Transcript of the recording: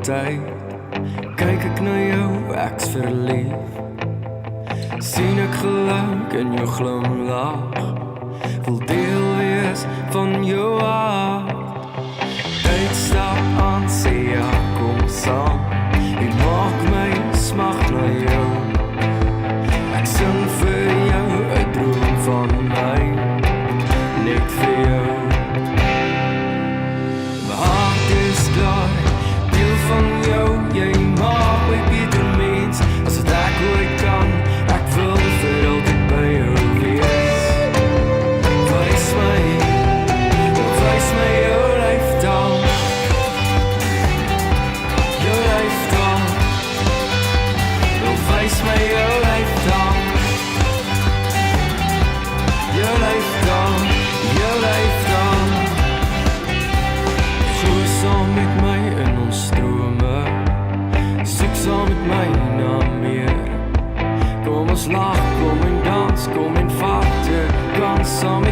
tyd kyk ek na jou, ek's verlief. Sien ek geluk in jou glimlach, wil deel wees van jou hart. Tyd stap aan, sê ja, kom saam, jy maak my smag na jou. Ek sing vir jou, 'n droom van my, net vir jou. My hart is klaar, deel van jou, jy maak my beter mens, as het ek ooit kan, ek wil vir altyd by jou wees. Wys my jou lyftaal, jou lyftaal, wys my jou lyftaal, jou lyftaal, jou lyftaal. Groei saam met my in ons drome, soek saam met my na meer. Kom ons lag, kom en dans, kom en vat, je kan saam met